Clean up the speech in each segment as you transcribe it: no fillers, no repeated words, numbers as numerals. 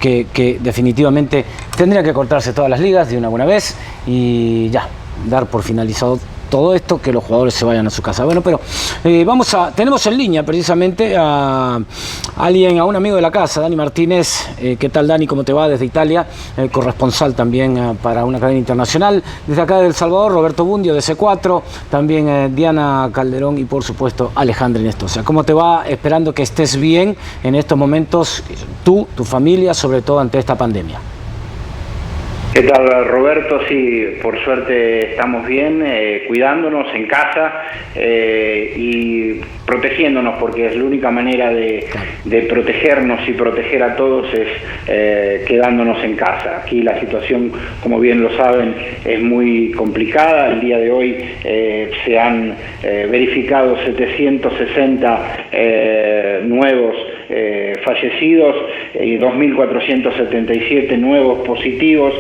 que definitivamente tendrían que cortarse todas las ligas de una buena vez y ya, dar por finalizado todo esto, que los jugadores se vayan a su casa. Bueno, pero tenemos en línea precisamente a un amigo de la casa, Dani Martínez. ¿Qué tal, Dani? ¿Cómo te va? Desde Italia, corresponsal también para una cadena internacional. Desde acá de El Salvador, Roberto Bundio de C4, también Diana Calderón y por supuesto Alejandra Inestosa. ¿Cómo te va? Esperando que estés bien en estos momentos, tú, tu familia, sobre todo ante esta pandemia. ¿Qué tal, Roberto? Sí, por suerte estamos bien, cuidándonos en casa y protegiéndonos, porque es la única manera de protegernos y proteger a todos es quedándonos en casa. Aquí la situación, como bien lo saben, es muy complicada. El día de hoy se han verificado 760 nuevos fallecidos y 2.477 nuevos positivos,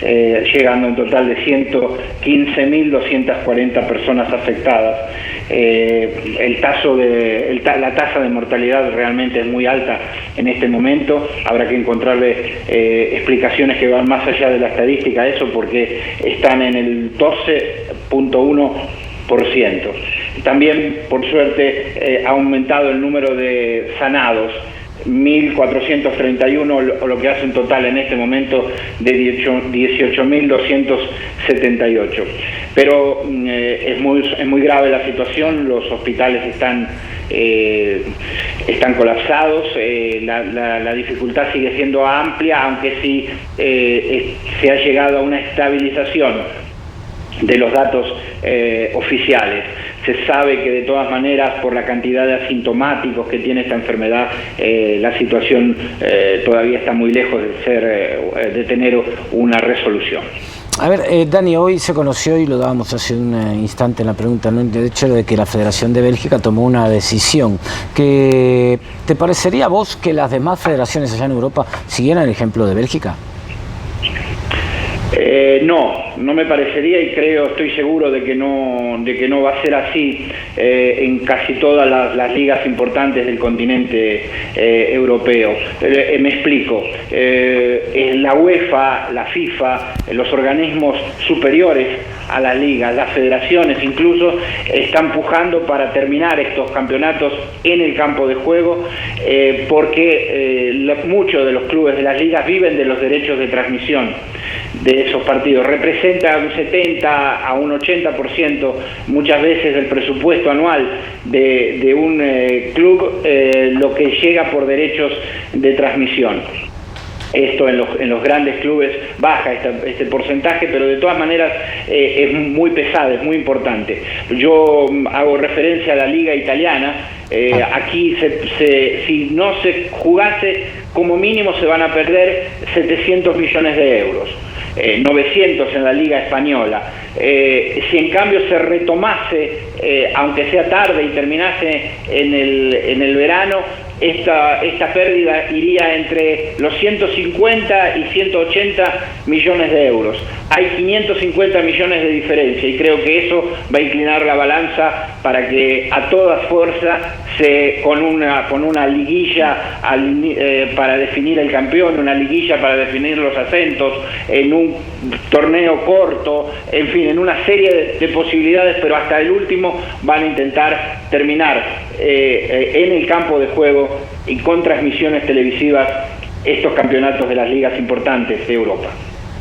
llegando en total de 115.240 personas afectadas. La tasa de mortalidad realmente es muy alta en este momento. Habrá que encontrarle explicaciones que van más allá de la estadística a eso, porque están en el 12.1%. También, por suerte, ha aumentado el número de sanados, 1.431, o lo que hace un total en este momento de 18.278. Pero es muy grave la situación, los hospitales están colapsados, la dificultad sigue siendo amplia, aunque sí se ha llegado a una estabilización de los datos oficiales. Se sabe que de todas maneras, por la cantidad de asintomáticos que tiene esta enfermedad, la situación todavía está muy lejos de tener una resolución. A ver, Dani, hoy se conoció, y lo dábamos hace un instante en la pregunta, ¿no?, el hecho de que la Federación de Bélgica tomó una decisión. ¿Te parecería a vos que las demás federaciones allá en Europa siguieran el ejemplo de Bélgica? No me parecería, y estoy seguro de que no va a ser así en casi todas las ligas importantes del continente europeo. Me explico. La UEFA, la FIFA, los organismos superiores a las ligas, las federaciones incluso, están pujando para terminar estos campeonatos en el campo de juego, porque muchos de los clubes de las ligas viven de los derechos de transmisión de esos partidos. Representa un 70 a un 80% muchas veces del presupuesto anual de un club, lo que llega por derechos de transmisión. Esto en los grandes clubes baja este porcentaje, pero de todas maneras es muy pesado, es muy importante. Yo hago referencia a la liga italiana. Aquí si no se jugase, como mínimo se van a perder 700 millones de euros. 900 en la Liga Española. Si en cambio se retomase, aunque sea tarde, y terminase en el verano, esta pérdida iría entre los 150 y 180 millones de euros. Hay 550 millones de diferencia, y creo que eso va a inclinar la balanza para que a toda fuerza con una liguilla para definir el campeón, una liguilla para definir los ascensos, en un torneo corto, en fin, en una serie de posibilidades, pero hasta el último van a intentar terminar en el campo de juego y con transmisiones televisivas estos campeonatos de las ligas importantes de Europa.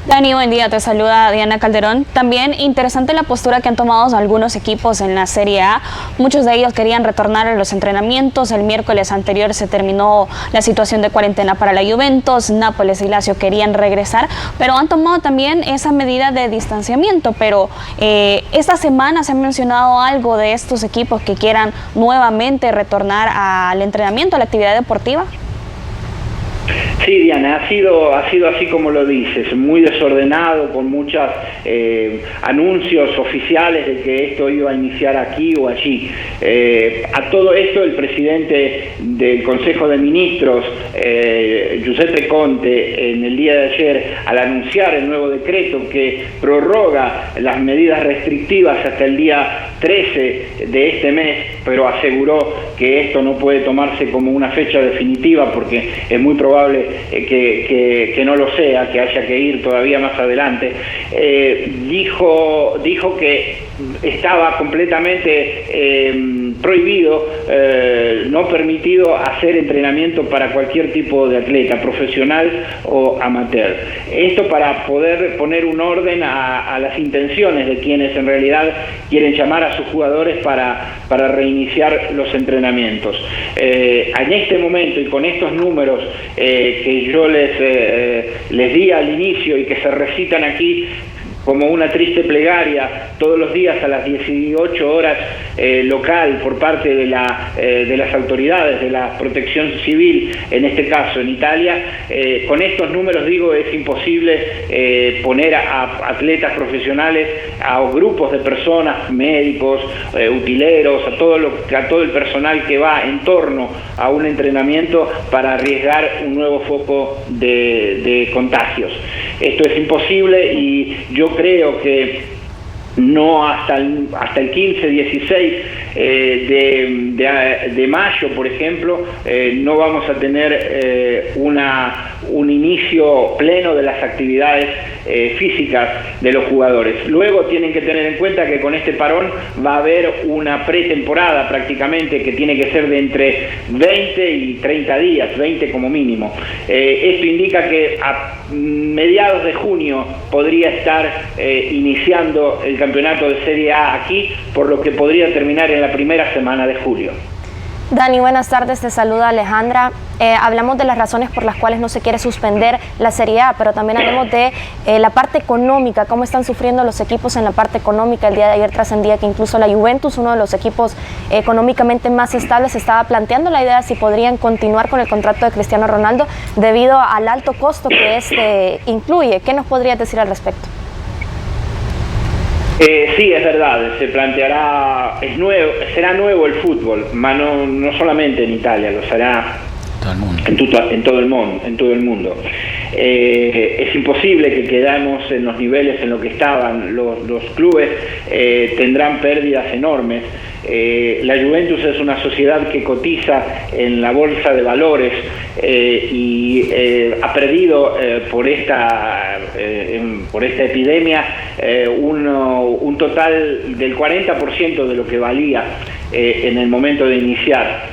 Dani, buen día, te saluda Diana Calderón. También interesante la postura que han tomado algunos equipos en la Serie A. Muchos de ellos querían retornar a los entrenamientos. El miércoles anterior se terminó la situación de cuarentena para la Juventus. Nápoles y Lazio querían regresar, pero han tomado también esa medida de distanciamiento. Pero esta semana se ha mencionado algo de estos equipos que quieran nuevamente retornar al entrenamiento, a la actividad deportiva. Sí, Diana, ha sido así como lo dices, muy desordenado, con muchos anuncios oficiales de que esto iba a iniciar aquí o allí. A todo esto, el presidente del Consejo de Ministros, Giuseppe Conte, en el día de ayer, al anunciar el nuevo decreto que prorroga las medidas restrictivas hasta el día 13 de este mes, pero aseguró que esto no puede tomarse como una fecha definitiva porque es muy probable que no lo sea, que haya que ir todavía más adelante, dijo que estaba completamente prohibido, no permitido hacer entrenamiento para cualquier tipo de atleta, profesional o amateur. Esto para poder poner un orden a las intenciones de quienes en realidad quieren llamar a sus jugadores para reiniciar los entrenamientos. En este momento y con estos números que yo les di al inicio y que se recitan aquí como una triste plegaria todos los días a las 18 horas local por parte de las autoridades de la protección civil, en este caso en Italia, con estos números digo es imposible poner a atletas profesionales, a grupos de personas, médicos, utileros, a todo el personal que va en torno a un entrenamiento para arriesgar un nuevo foco de contagios. Esto es imposible y yo creo que no hasta el 15, 16 de mayo, por ejemplo, no vamos a tener un inicio pleno de las actividades físicas de los jugadores. Luego tienen que tener en cuenta que con este parón va a haber una pretemporada prácticamente que tiene que ser de entre 20 y 30 días, 20 como mínimo. Esto indica que a mediados de junio podría estar iniciando el campeonato de Serie A aquí, por lo que podría terminar en la primera semana de julio. Dani, buenas tardes, te saluda Alejandra. Hablamos de las razones por las cuales no se quiere suspender la Serie A, pero también hablemos de la parte económica, cómo están sufriendo los equipos en la parte económica. El día de ayer trascendía que incluso la Juventus, uno de los equipos económicamente más estables, estaba planteando la idea de si podrían continuar con el contrato de Cristiano Ronaldo debido al alto costo que este incluye. ¿Qué nos podrías decir al respecto? Sí, es verdad, se planteará, será nuevo el fútbol, no solamente en Italia, lo será en todo el mundo. Es imposible que quedemos en los niveles en los que estaban los clubes, tendrán pérdidas enormes. La Juventus es una sociedad que cotiza en la bolsa de valores y ha perdido por esta epidemia un total del 40% de lo que valía en el momento de iniciar.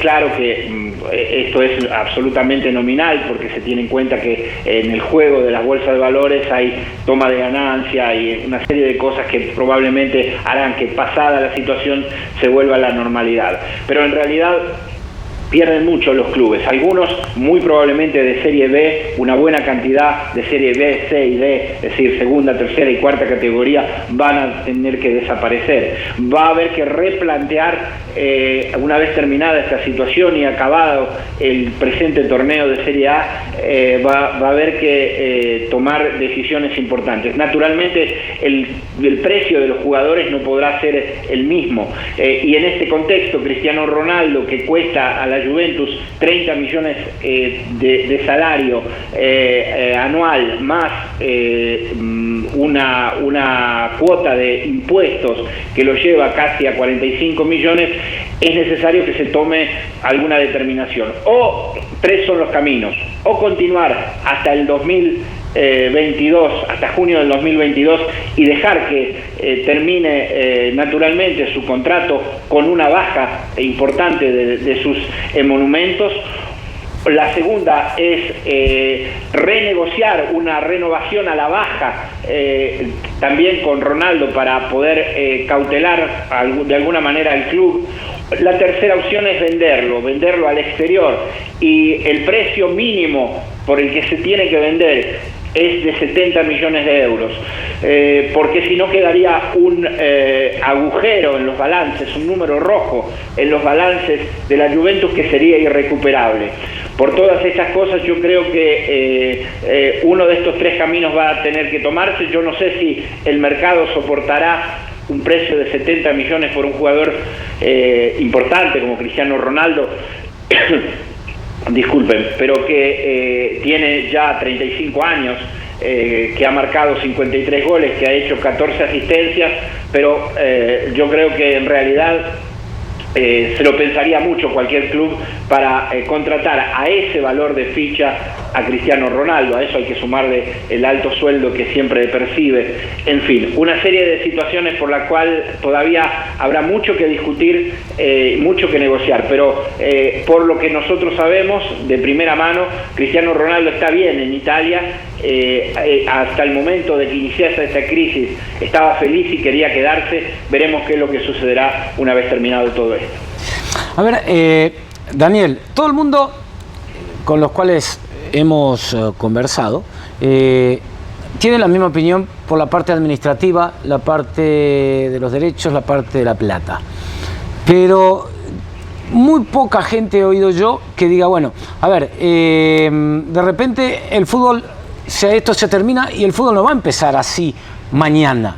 Claro que esto es absolutamente nominal porque se tiene en cuenta que en el juego de las bolsas de valores hay toma de ganancia y una serie de cosas que probablemente harán que pasada la situación se vuelva a la normalidad. Pero en realidad pierden mucho los clubes, algunos muy probablemente de Serie B, una buena cantidad de Serie B, C y D, es decir, segunda, tercera y cuarta categoría, van a tener que desaparecer. Va a haber que replantear, una vez terminada esta situación y acabado el presente torneo de Serie A, va a haber que tomar decisiones importantes. Naturalmente, el precio de los jugadores no podrá ser el mismo, y en este contexto, Cristiano Ronaldo, que cuesta a la Juventus 30 millones de salario anual, más una cuota de impuestos que lo lleva casi a 45 millones, es necesario que se tome alguna determinación. O tres son los caminos: o continuar hasta el 2022, hasta junio del 2022, y dejar que termine naturalmente su contrato con una baja importante de sus emolumentos. La segunda es renegociar una renovación a la baja también con Ronaldo para poder cautelar de alguna manera al club. La tercera opción es venderlo al exterior, y el precio mínimo por el que se tiene que vender es de 70 millones de euros, porque si no quedaría un agujero en los balances, un número rojo en los balances de la Juventus que sería irrecuperable. Por todas estas cosas yo creo que uno de estos tres caminos va a tener que tomarse. Yo no sé si el mercado soportará un precio de 70 millones por un jugador importante como Cristiano Ronaldo, disculpen, pero que tiene ya 35 años, que ha marcado 53 goles, que ha hecho 14 asistencias, pero yo creo que en realidad se lo pensaría mucho cualquier club para contratar a ese valor de ficha a Cristiano Ronaldo. A eso hay que sumarle el alto sueldo que siempre percibe. En fin, una serie de situaciones por la cual todavía habrá mucho que discutir, mucho que negociar, pero por lo que nosotros sabemos de primera mano, Cristiano Ronaldo está bien en Italia. Hasta el momento de que iniciase esta crisis estaba feliz y quería quedarse. Veremos qué es lo que sucederá una vez terminado todo esto. A ver, Daniel, todo el mundo con los cuales hemos conversado tiene la misma opinión por la parte administrativa, la parte de los derechos, la parte de la plata, pero muy poca gente he oído yo que diga, bueno, a ver, de repente el fútbol, esto se termina y el fútbol no va a empezar así mañana,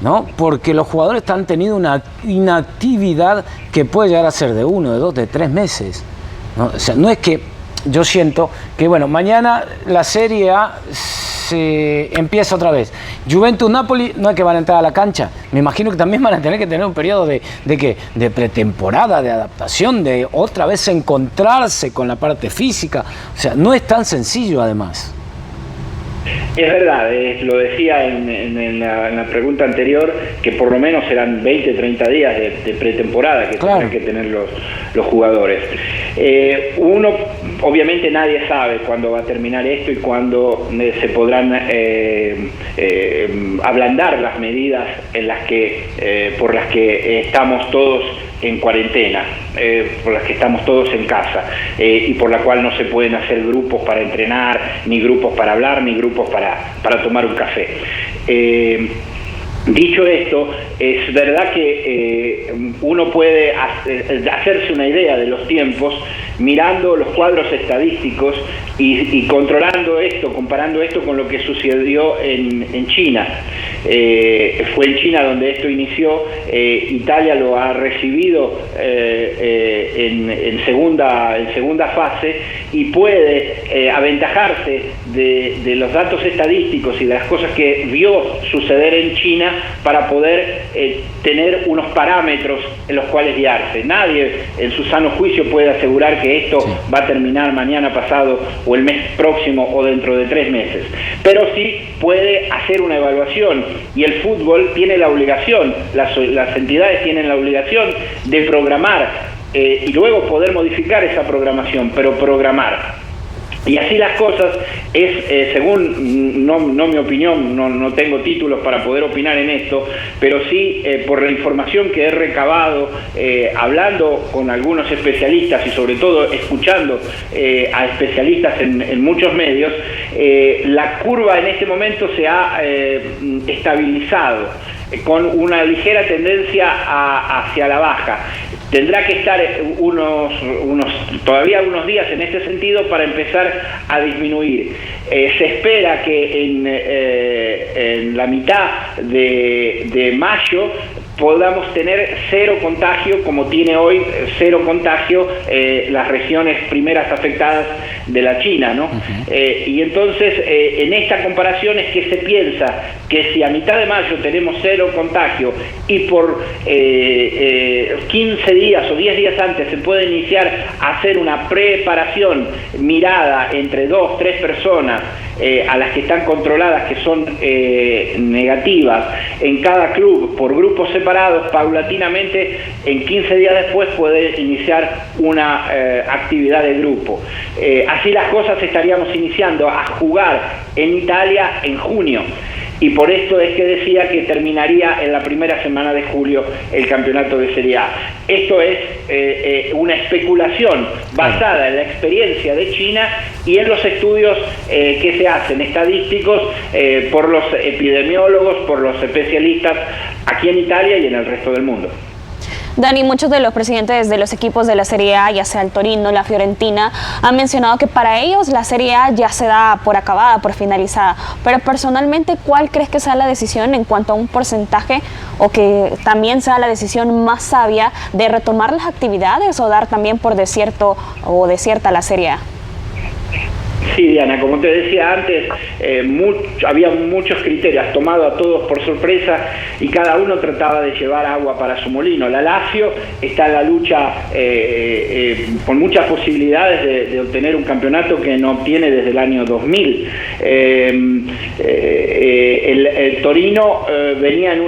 ¿no? Porque los jugadores han tenido una inactividad que puede llegar a ser de 1, de 2, de 3 meses, ¿no? O sea, no es que yo siento que, bueno, mañana la Serie A se empieza otra vez. Juventus-Napoli no es que van a entrar a la cancha. Me imagino que también van a tener que tener un periodo de pretemporada, de adaptación, de otra vez encontrarse con la parte física. O sea, no es tan sencillo además. Es verdad, lo decía en la pregunta anterior, que por lo menos serán 20, 30 días de pretemporada que tendrán que tener los jugadores. Uno, obviamente nadie sabe cuándo va a terminar esto y cuándo se podrán ablandar las medidas por las que estamos todos en cuarentena, por las que estamos todos en casa, y por la cual no se pueden hacer grupos para entrenar, ni grupos para hablar, ni grupos para tomar un café. Dicho esto, es verdad que uno puede hacerse una idea de los tiempos mirando los cuadros estadísticos y controlando esto, comparando esto con lo que sucedió en China. Fue en China donde esto inició. Italia lo ha recibido en segunda fase y puede aventajarse de los datos estadísticos y de las cosas que vio suceder en China para poder tener unos parámetros en los cuales guiarse. Nadie en su sano juicio puede asegurar que esto va a terminar mañana, pasado o el mes próximo o dentro de 3 meses, pero sí puede hacer una evaluación, y el fútbol tiene la obligación, las entidades tienen la obligación de programar y luego poder modificar esa programación, pero programar. Y así las cosas es, según no mi opinión, no tengo títulos para poder opinar en esto, pero sí por la información que he recabado, hablando con algunos especialistas y sobre todo escuchando a especialistas en muchos medios, la curva en este momento se ha estabilizado con una ligera tendencia hacia la baja. Tendrá que estar todavía unos días en este sentido para empezar a disminuir. Se espera que en la mitad de mayo podamos tener 0 contagio, como tiene hoy 0 contagio las regiones primeras afectadas de la China, ¿no? Y entonces en esta comparación es que se piensa que si a mitad de mayo tenemos 0 contagio y por 15 días o 10 días antes se puede iniciar a hacer una preparación mirada entre 2, 3 personas a las que están controladas, que son negativas, en cada club, por grupos separados, paulatinamente, en 15 días después puede iniciar una actividad de grupo. Así las cosas estaríamos iniciando a jugar en Italia en junio. Y por esto es que decía que terminaría en la primera semana de julio el campeonato de Serie A. Esto es una especulación basada en la experiencia de China y en los estudios que se hacen estadísticos por los epidemiólogos, por los especialistas aquí en Italia y en el resto del mundo. Dani, muchos de los presidentes de los equipos de la Serie A, ya sea el Torino, la Fiorentina, han mencionado que para ellos la Serie A ya se da por acabada, por finalizada. Pero personalmente, ¿cuál crees que sea la decisión en cuanto a un porcentaje, o que también sea la decisión más sabia de retomar las actividades o dar también por desierto o desierta la Serie A? Sí, Diana, como te decía antes, había muchos criterios, has tomado a todos por sorpresa y cada uno trataba de llevar agua para su molino. La Lazio está en la lucha con muchas posibilidades de obtener un campeonato que no obtiene desde el año 2000. El Torino venía en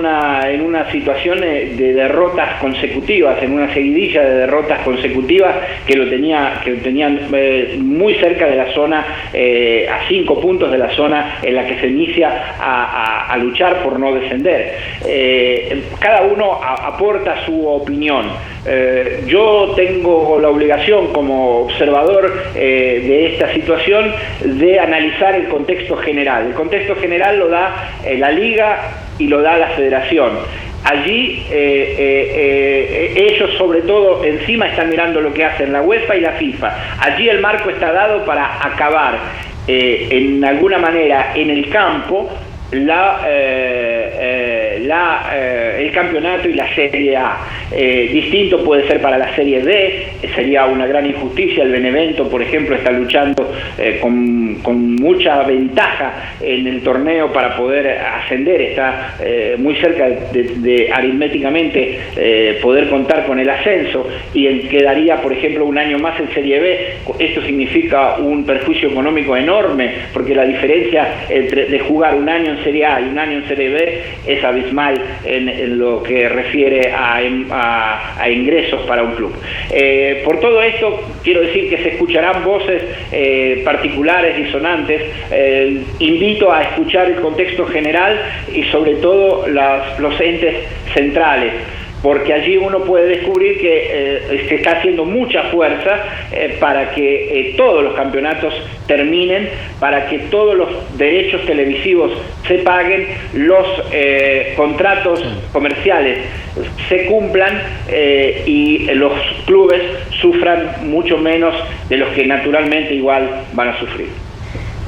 una situación de derrotas consecutivas, en una seguidilla de derrotas consecutivas que lo tenían muy cerca de la zona, a 5 puntos de la zona en la que se inicia a luchar por no descender. Cada uno aporta su opinión. Yo tengo la obligación como observador de esta situación de analizar el contexto general. El contexto general lo da la Liga y lo da la Federación. Allí ellos sobre todo encima están mirando lo que hacen la UEFA y la FIFA. Allí el marco está dado para acabar en alguna manera en el campo el campeonato y la Serie A. Distinto puede ser para la Serie B, sería una gran injusticia. El Benevento, por ejemplo, está luchando con mucha ventaja en el torneo para poder ascender, está muy cerca de aritméticamente poder contar con el ascenso y quedaría, por ejemplo, un año más en Serie B. Esto significa un perjuicio económico enorme, porque la diferencia de jugar un año en Serie A y un año en Serie B es abismal en lo que refiere a ingresos para un club. Por todo esto, quiero decir que se escucharán voces particulares, disonantes. Invito a escuchar el contexto general y sobre todo los entes centrales, porque allí uno puede descubrir que se está haciendo mucha fuerza para que todos los campeonatos terminen, para que todos los derechos televisivos se paguen, los contratos comerciales se cumplan y los clubes sufran mucho menos de los que naturalmente igual van a sufrir.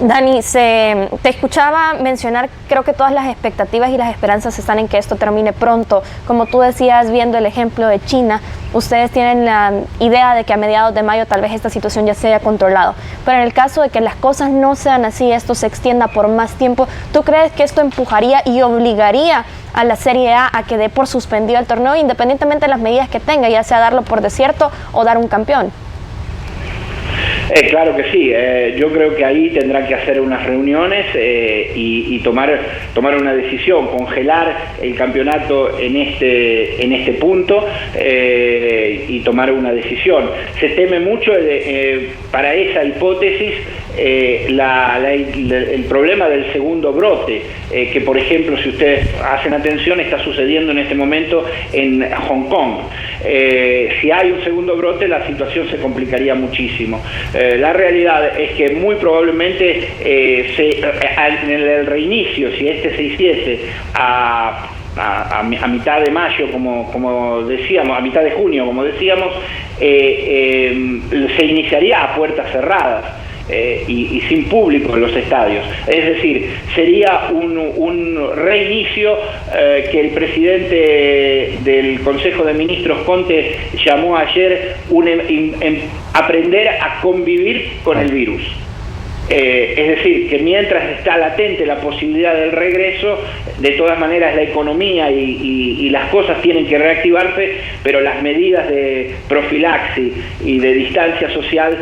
Dani, te escuchaba mencionar, creo que todas las expectativas y las esperanzas están en que esto termine pronto. Como tú decías, viendo el ejemplo de China, ustedes tienen la idea de que a mediados de mayo tal vez esta situación ya se haya controlado. Pero en el caso de que las cosas no sean así, esto se extienda por más tiempo, ¿tú crees que esto empujaría y obligaría a la Serie A a que dé por suspendido el torneo, independientemente de las medidas que tenga, ya sea darlo por desierto o dar un campeón? Claro que sí, yo creo que ahí tendrán que hacer unas reuniones y tomar una decisión, congelar el campeonato en este punto y tomar una decisión. Se teme mucho para esa hipótesis el problema del segundo brote, que por ejemplo, si ustedes hacen atención, está sucediendo en este momento en Hong Kong. Si hay un segundo brote, la situación se complicaría muchísimo. La realidad es que muy probablemente en el reinicio, si este se hiciese a mitad de mayo, como decíamos, a mitad de junio, como decíamos, se iniciaría a puertas cerradas. Y sin público en los estadios. Es decir, sería un reinicio que el presidente del Consejo de Ministros, Conte, llamó ayer aprender a convivir con el virus. Es decir, que mientras está latente la posibilidad del regreso, de todas maneras la economía y las cosas tienen que reactivarse, pero las medidas de profilaxis y de distancia social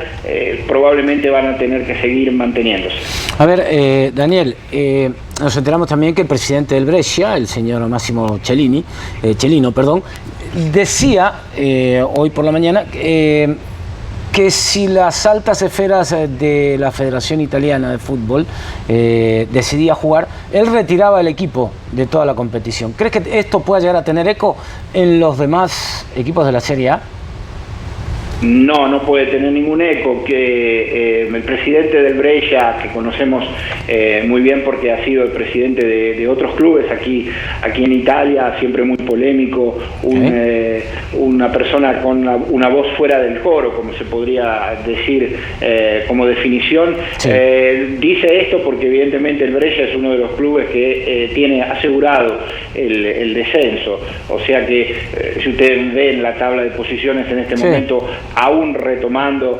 probablemente van a tener que seguir manteniéndose. A ver, Daniel, nos enteramos también que el presidente del Brescia, el señor Massimo Cellino, decía hoy por la mañana que si las altas esferas de la Federación Italiana de Fútbol decidía jugar, él retiraba el equipo de toda la competición. ¿Crees que esto pueda llegar a tener eco en los demás equipos de la Serie A? No puede tener ningún eco. Que el presidente del Brescia, que conocemos muy bien porque ha sido el presidente de otros clubes aquí en Italia, siempre muy polémico, una persona con una voz fuera del coro, como se podría decir como definición, dice esto porque evidentemente el Brescia es uno de los clubes que tiene asegurado el descenso. O sea que si ustedes ven la tabla de posiciones en este momento, aún retomando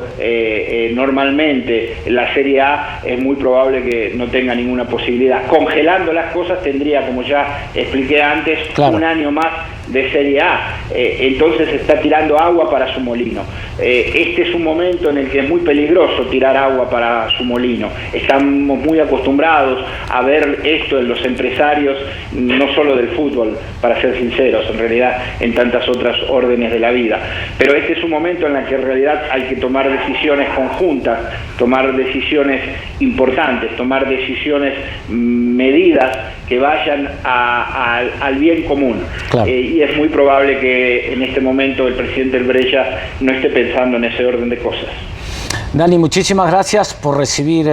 normalmente la Serie A, es muy probable que no tenga ninguna posibilidad. Congelando las cosas tendría, como ya expliqué antes, un año más de Serie A, entonces está tirando agua para su molino. Este es un momento en el que es muy peligroso tirar agua para su molino. Estamos muy acostumbrados a ver esto en los empresarios, no solo del fútbol, para ser sinceros, en realidad en tantas otras órdenes de la vida. Pero este es un momento en el que en realidad hay que tomar decisiones conjuntas, tomar decisiones importantes, tomar decisiones medidas que vayan al bien común. Y es muy probable que en este momento el presidente del Brescia no esté pensando en ese orden de cosas. Dani, muchísimas gracias por recibir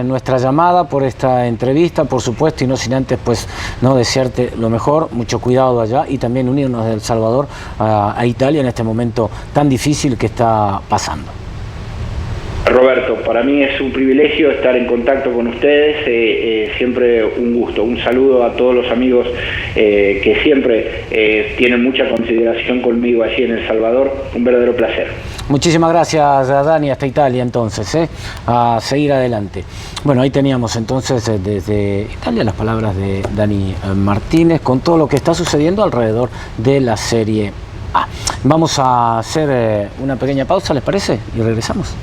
nuestra llamada, por esta entrevista, por supuesto, y no sin antes pues no desearte lo mejor, mucho cuidado allá y también unirnos de El Salvador a Italia en este momento tan difícil que está pasando. Roberto, para mí es un privilegio estar en contacto con ustedes, siempre un gusto. Un saludo a todos los amigos que siempre tienen mucha consideración conmigo allí en El Salvador, un verdadero placer. Muchísimas gracias, Dani, hasta Italia entonces, a seguir adelante. Bueno, ahí teníamos entonces desde Italia las palabras de Dani Martínez con todo lo que está sucediendo alrededor de la Serie A. Vamos a hacer una pequeña pausa, ¿les parece? Y regresamos.